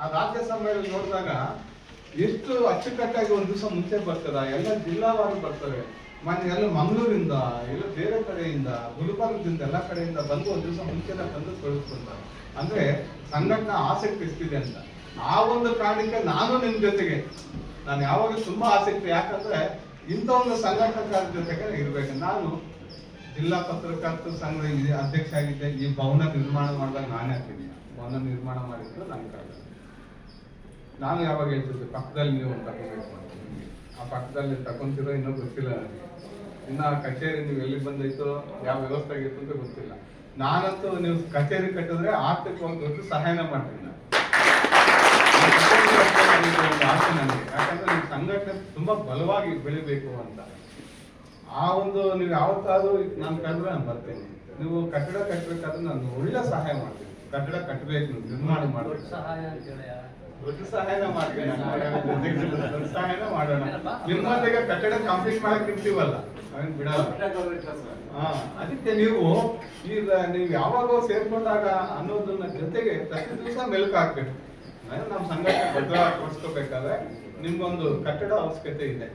ಆ ರಾಜ್ಯ ಸಮ್ಮೇಳನ ನೋಡಿದಾಗ ಎಷ್ಟು ಅಚ್ಚುಕಟ್ಟಾಗಿ ಒಂದು ದಿವಸ ಮುಂಚೆ ಬರ್ತಾರೆ, ಎಲ್ಲ ಜಿಲ್ಲಾವಾರು ಬರ್ತಾರೆ, ಮೊನ್ನೆ ಎಲ್ಲ ಮಂಗಳೂರಿಂದ ಎಲ್ಲ ಬೇರೆ ಕಡೆಯಿಂದ ಗುಲ್ಬರ್ಗದಿಂದ ಎಲ್ಲ ಕಡೆಯಿಂದ ಬಂದು ಒಂದು ದಿವಸ ಮುಂಚೆನೆ ಬಂದು ತೊಡಗಿಸ್ಕೊಂತಾರೆ. ಅಂದ್ರೆ ಸಂಘಟನಾ ಆಸಕ್ತಿ ಎಷ್ಟಿದೆ ಅಂತ. ಆ ಒಂದು ಕಾರಣಕ್ಕೆ ನಾನು ನಿಮ್ ಜೊತೆಗೆ ನಾನು ಯಾವಾಗಲೂ ತುಂಬಾ ಆಸಕ್ತಿ, ಯಾಕಂದ್ರೆ ಇಂಥ ಒಂದು ಸಂಘಟನಾಕಾರರ ಜೊತೆಗೆ ಇರ್ಬೇಕು. ನಾನು ಜಿಲ್ಲಾ ಪತ್ರಕರ್ತರ ಸಂಘದ ಅಧ್ಯಕ್ಷ ಆಗಿದ್ದೆ. ಈ ಭವನ ನಿರ್ಮಾಣ ಮಾಡಿದಾಗ ನಾನೇ ಆಗ್ತಿದ್ದೀನಿ. ಭವನ ನಿರ್ಮಾಣ ಮಾಡಿದ್ರು ನನ್ನ ಕಾಲ. ನಾನು ಯಾವಾಗ ಹೇಳ್ತಿದ್ದೆ ಪಕ್ಕದಲ್ಲಿ ನೀವು ತಗೋಬೇಕು ಅಂತ. ಆ ಪಕ್ಕದಲ್ಲಿ ತಗೊಂತಿರೋ ಇನ್ನೂ ಗೊತ್ತಿಲ್ಲ ನನಗೆ. ಇನ್ನು ಕಚೇರಿ ನೀವು ಎಲ್ಲಿ ಬಂದೈತೋ ಯಾವ ವ್ಯವಸ್ಥೆ ಆಗಿತ್ತು ಅಂತ ಗೊತ್ತಿಲ್ಲ. ನಾನಂತೂ ನೀವು ಕಚೇರಿ ಕಟ್ಟಿದ್ರೆ ಆರ್ಥಿಕವಾಗಿ ಗೊತ್ತು ಸಹಾಯನ ಮಾಡ್ತೀನಿ ನಾನು. ಆಸೆ ನನಗೆ, ಯಾಕಂದ್ರೆ ನಿಮ್ಮ ಸಂಘಟನೆ ತುಂಬಾ ಬಲವಾಗಿ ಬೆಳಿಬೇಕು ಅಂತ. ಆ ಒಂದು ನೀವು ಯಾವತ್ತಾದ್ರೂ ನಾನು ಕಂಡ್ರೆ ನಾನು ಬರ್ತೇನೆ. ನೀವು ಕಟ್ಟಡ ಕಟ್ಟಬೇಕಾದ್ರೆ ನಾನು ಒಳ್ಳೆ ಸಹಾಯ ಮಾಡ್ತೀನಿ. ಕಟ್ಟಡ ಕಟ್ಟಬೇಕು, ನೀವು ನಿರ್ಮಾಣ ಮಾಡಬೇಕು. ದೊಡ್ಡ ಸಹಾಯನ ಮಾಡ್ತೀನಿ, ದೊಡ್ಡ ಸಹಾಯನ ಮಾಡೋಣ. ನಿಮ್ಮೊಂದಿಗೆ ಕಟ್ಟಡ ಕಂಪ್ಲೀಟ್ ಮಾಡಕ್ ಇರ್ತೀವಲ್ಲ, ಅವನ್ ಬಿಡಲ್ಲ. ಅದಕ್ಕೆ ನೀವು ಈಗ ನೀವು ಯಾವಾಗ ಸೇರ್ಕೊಂಡಾಗ ಅನ್ನೋದನ್ನ ಜೊತೆಗೆ ಪ್ರತಿ ದಿವಸ ಮೆಲುಕು ಹಾಕ್ಬೇಕು. ನಮ್ಮ ಸಂಘಟನೆ ಭದ್ರಪಡಿಸ್ಕೋಬೇಕಾದ್ರೆ ನಿಮ್ಗೊಂದು ಕಟ್ಟಡ ಅವಶ್ಯಕತೆ ಇದೆ.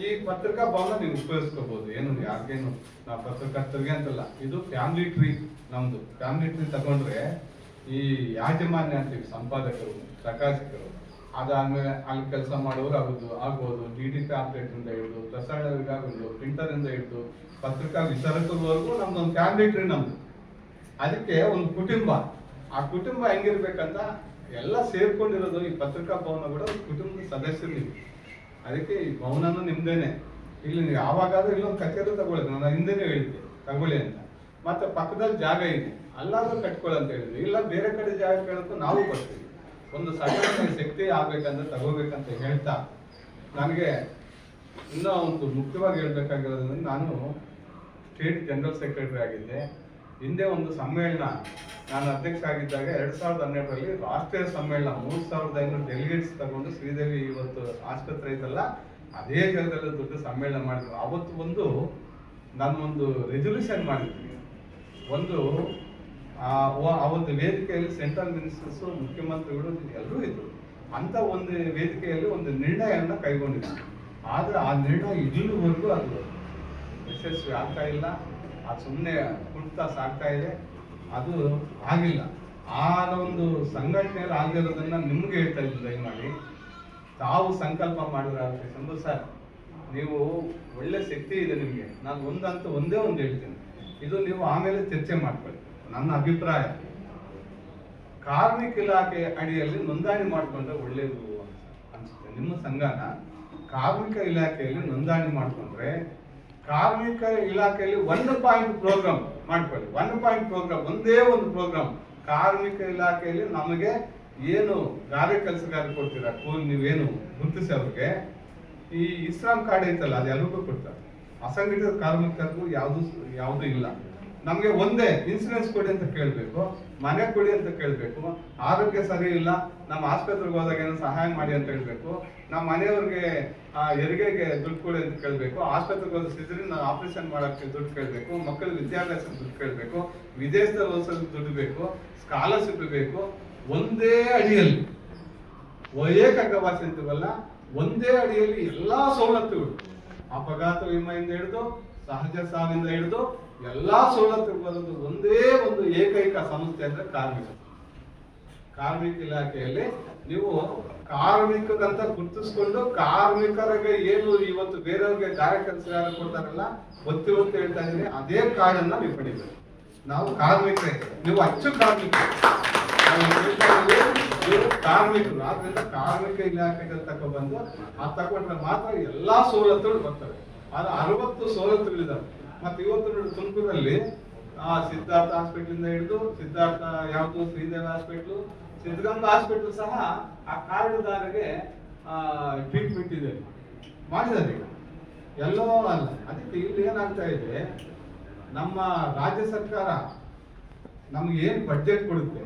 ಈ ಪತ್ರಿಕಾ ಭವನ ನೀವು ಉಪಯೋಗಿಸ್ಕೋಬಹುದು. ಏನು ಯಾರಿಗೇನು ನಾವು ಪತ್ರಕರ್ತರಿಗೆ ಅಂತಲ್ಲ, ಇದು ಫ್ಯಾಮಿಲಿ ಟ್ರೀ. ನಮ್ದು ಫ್ಯಾಮಿಲಿ ಟ್ರೀ ತಗೊಂಡ್ರೆ ಈ ಯಾಜಮಾನ್ಯ ಅಂತೀವಿ, ಸಂಪಾದಕರು, ಪ್ರಕಾಶಕರು, ಅದಾದ್ಮೇಲೆ ಅಲ್ಲಿ ಕೆಲಸ ಮಾಡೋರು ಆಗ್ಬೋದು, ಡಿ ಪ್ಯಾಂಪ್ಲೆಟ್ ಇಂದ ಹಿಡಿದು, ಪ್ರಸಾರ ವಿಭಾಗಗಳು, ಪ್ರಿಂಟರ್ ಇಂದ ಹಿಡಿದು, ಪತ್ರಿಕಾ ವಿತರಕರವರೆಗೂ ನಮ್ದೊಂದು ಫ್ಯಾಮಿಲಿ ಟ್ರೀ ನಮ್ದು. ಅದಕ್ಕೆ ಒಂದು ಕುಟುಂಬ. ಆ ಕುಟುಂಬ ಹೆಂಗಿರ್ಬೇಕಂತ ಎಲ್ಲ ಸೇರ್ಕೊಂಡಿರೋದು ಈ ಪತ್ರಿಕಾ ಭವನ ಕೂಡ ಕುಟುಂಬದ ಸದಸ್ಯರು ನೀವು. ಅದಕ್ಕೆ ಈ ಭವನನು ನಿಮ್ದೇನೆ. ಇಲ್ಲಿ ನೀವು ಯಾವಾಗಾದ್ರೂ ಇಲ್ಲೊಂದು ಕಚೇರಿ ತಗೊಳ್ಳಿ, ನಾನು ಹಿಂದೆನೇ ಹೇಳಿದ್ದೆ ತಗೊಳ್ಳಿ ಅಂತ. ಮತ್ತೆ ಪಕ್ಕದಲ್ಲಿ ಜಾಗ ಇದೆ, ಅಲ್ಲಾದ್ರೂ ಕಟ್ಕೊಳ್ಳಿ ಅಂತ ಹೇಳಿದ್ವಿ. ಇಲ್ಲ ಬೇರೆ ಕಡೆ ಜಾಗ ಕೇಳಕ್ಕೂ ನಾವು ಬರ್ತೀವಿ. ಒಂದು ಸಂಘಟನೆ ಶಕ್ತಿ ಆಗ್ಬೇಕಂದ್ರೆ ತಗೋಬೇಕಂತ ಹೇಳ್ತಾ, ನನಗೆ ಇನ್ನೂ ಒಂದು ಮುಖ್ಯವಾಗಿ ಹೇಳ್ಬೇಕಾಗಿರೋದ್ರಿಂದ, ನಾನು ಸ್ಟೇಟ್ ಜನರಲ್ ಸೆಕ್ರೆಟರಿ ಆಗಿದ್ದೆ. ಹಿಂದೆ ಒಂದು ಸಮ್ಮೇಳನ ನಾನು ಅಧ್ಯಕ್ಷ ಆಗಿದ್ದಾಗ 2012ರಲ್ಲಿ ರಾಷ್ಟ್ರೀಯ ಸಮ್ಮೇಳನ 3500 ಡೆಲಿಗೇಟ್ಸ್ ತಗೊಂಡು ಶ್ರೀದೇವಿ ಇವತ್ತು ಆಸ್ಪತ್ರೆ ಐತಲ್ಲ ಅದೇ ಜಾಗದಲ್ಲಿ ದೊಡ್ಡ ಸಮ್ಮೇಳನ ಮಾಡಿದ್ರು. ಅವತ್ತು ನಾನು ಒಂದು ರೆಸಲ್ಯೂಷನ್ ಮಾಡಿದ್ವಿ. ಆ ಒಂದು ವೇದಿಕೆಯಲ್ಲಿ ಸೆಂಟ್ರಲ್ ಮಿನಿಸ್ಟರ್ಸ್, ಮುಖ್ಯಮಂತ್ರಿಗಳು ಎಲ್ಲರೂ ಇದ್ರು. ಅಂತ ಒಂದು ವೇದಿಕೆಯಲ್ಲಿ ಒಂದು ನಿರ್ಣಯವನ್ನು ಕೈಗೊಂಡಿದ್ವಿ. ಆದ್ರೆ ಆ ನಿರ್ಣಯ ಇಲ್ಲಿವರೆಗೂ ಅದು ಯಶಸ್ವಿ ಆಗ್ತಾ ಇಲ್ಲ. ಅದು ಸುಮ್ಮನೆ ಕುಣಿತ ಸಾಗ್ತಾ ಇದೆ, ಅದು ಆಗಿಲ್ಲ. ಆ ಒಂದು ಸಂಘಟನೆಯಲ್ಲಿ ಆಗಿರೋದನ್ನ ನಿಮ್ಗೆ ಹೇಳ್ತಾ ಇದ್ದೀನಿ. ದಯಮಾಡಿ ತಾವು ಸಂಕಲ್ಪ ಮಾಡಿದ್ರೆ ಸಂದು ಸರ್, ನೀವು ಒಳ್ಳೆ ಶಕ್ತಿ ಇದೆ ನಿಮಗೆ. ನಾನು ಒಂದೇ ಒಂದು ಹೇಳ್ತೀನಿ, ಇದು ನೀವು ಆಮೇಲೆ ಚರ್ಚೆ ಮಾಡ್ಕೊಳ್ಳಿ. ನನ್ನ ಅಭಿಪ್ರಾಯ, ಕಾರ್ಮಿಕ ಇಲಾಖೆ ಅಡಿಯಲ್ಲಿ ನೋಂದಣಿ ಮಾಡಿಕೊಂಡ್ರೆ ಒಳ್ಳೇದು ಅನ್ಸುತ್ತೆ. ನಿಮ್ಮ ಸಂಘನ ಕಾರ್ಮಿಕ ಇಲಾಖೆಯಲ್ಲಿ ನೋಂದಣಿ ಮಾಡಿಕೊಂಡ್ರೆ, ಕಾರ್ಮಿಕ ಇಲಾಖೆಯಲ್ಲಿ 1 ಪಾಯಿಂಟ್ ಪ್ರೋಗ್ರಾಮ್ ಮಾಡ್ಕೊಳ್ಳಿ. 1 ಪಾಯಿಂಟ್ ಪ್ರೋಗ್ರಾಮ್, ಒಂದೇ ಒಂದು ಪ್ರೋಗ್ರಾಮ್. ಕಾರ್ಮಿಕ ಇಲಾಖೆಯಲ್ಲಿ ನಮಗೆ ಏನು ಗಾರೆ ಕೆಲಸಗಾರ ಕೊಡ್ತೀರಾ, ನೀವೇನು ಗುರುತಿಸಿ ಅವ್ರಿಗೆ ಈ ಇಸ್ಲಾಂ ಕಾರ್ಡ್ ಐತಲ್ಲ, ಅದು ಎಲ್ಲರಿಗೂ ಕೊಡ್ತಾರೆ. ಅಸಂಘಟಿತ ಕಾರ್ಮಿಕರಿಗೂ ಯಾವುದು ಇಲ್ಲ. ನಮ್ಗೆ ಒಂದೇ ಇನ್ಸೂರೆನ್ಸ್ ಕೊಡಿ ಅಂತ ಕೇಳಬೇಕು, ಮನೆ ಕೊಡಿ ಅಂತ ಕೇಳಬೇಕು, ಆರೋಗ್ಯ ಸರಿ ಇಲ್ಲ ನಮ್ಮ ಆಸ್ಪತ್ರೆಗೆ ಹೋದಾಗ ಏನೋ ಸಹಾಯ ಮಾಡಿ ಅಂತ ಹೇಳ್ಬೇಕು, ನಮ್ಮ ಮನೆಯವ್ರಿಗೆ ಹೆರಿಗೆಗೆ ದುಡ್ಡು ಕೊಡಿ ಅಂತ ಕೇಳಬೇಕು, ಆಸ್ಪತ್ರೆಗೆ ಹೋದ ಸಿದ್ರಿಂದ ಆಪರೇಷನ್ ಮಾಡಕ್ಕೆ ದುಡ್ಡು ಕೇಳಬೇಕು, ಮಕ್ಕಳ ವಿದ್ಯಾಭ್ಯಾಸಕ್ಕೆ ದುಡ್ಡು ಕೇಳಬೇಕು, ವಿದೇಶದಲ್ಲಿ ಓದಿಸೋದಕ್ಕೆ ದುಡ್ಡು ಬೇಕು, ಸ್ಕಾಲರ್ಶಿಪ್ ಬೇಕು. ಒಂದೇ ಅಡಿಯಲ್ಲಿ ಏಕಗವಾಸಿ ಅಂತೀವಲ್ಲ, ಒಂದೇ ಅಡಿಯಲ್ಲಿ ಎಲ್ಲಾ ಸವಲತ್ತುಗಳು, ಅಪಘಾತ ವಿಮೆಯಿಂದ ಹಿಡಿದು ಸಹಜ ಸಾವಿಂದ ಹಿಡಿದು ಎಲ್ಲಾ ಸವಲತ್ತು ಬರೋದು ಒಂದೇ ಒಂದು ಏಕೈಕ ಸಂಸ್ಥೆ ಅಂದ್ರೆ ಕಾರ್ಮಿಕ ಇಲಾಖೆಯಲ್ಲಿ. ನೀವು ಕಾರ್ಮಿಕರಂತ ಗುರುತಿಸ್ಕೊಂಡು ಕಾರ್ಮಿಕರಿಗೆ ಏನು ಇವತ್ತು ಬೇರೆಯವ್ರಿಗೆ ಗಾರೆ ಕೆಲಸಗಾರ ಕೊಡ್ತಾರಲ್ಲ, ಒತ್ತಿ ಹೇಳ್ತಾ ಇದ್ದೀನಿ, ಅದೇ ಕಾರ್ಡನ್ನ ನೀವು ಪಡಿಬೇಕು. ನಾವು ಕಾರ್ಮಿಕರೇ, ನೀವು ಅಚ್ಚು ಕಾರ್ಮಿಕರು. ಕಾರ್ಮಿಕರು ಆದ್ರಿಂದ ಕಾರ್ಮಿಕ ಇಲಾಖೆಗೆ ತಗೊಂಡ್ಬಂದು ಅದು ತಗೊಂಡ್ರೆ ಮಾತ್ರ ಎಲ್ಲಾ ಸವಲತ್ತುಗಳು ಬರ್ತವೆ. ಅದು 60 ಸವಲತ್ತುಗಳಿದಾವೆ. ಮತ್ತೆ ಇವತ್ತು ನೋಡಿ ತುಮಕೂರಲ್ಲಿ ಸಿದ್ಧಾರ್ಥ ಹಾಸ್ಪಿಟಲ್ ಇಂದ ಹಿಡಿದು ಶ್ರೀದೇವಿ ಹಾಸ್ಪಿಟ್ಲು, ಸಿದ್ಧಗಂಗಾ ಹಾಸ್ಪಿಟಲ್ ಸಹ ಆ ಕಾರ್ಡುದಾರರಿಗೆ ಟ್ರೀಟ್ಮೆಂಟ್ ಇದೆ ಮಾಡಿದ್ದಾರೆ. ಈಗ ಎಲ್ಲೋ ಅಲ್ಲ. ಅದಕ್ಕೆ ಇಲ್ಲಿ ಏನಾಗ್ತಾ ಇದೆ, ನಮ್ಮ ರಾಜ್ಯ ಸರ್ಕಾರ ನಮ್ಗೆ ಏನ್ ಬಡ್ಜೆಟ್ ಕೊಡುತ್ತೆ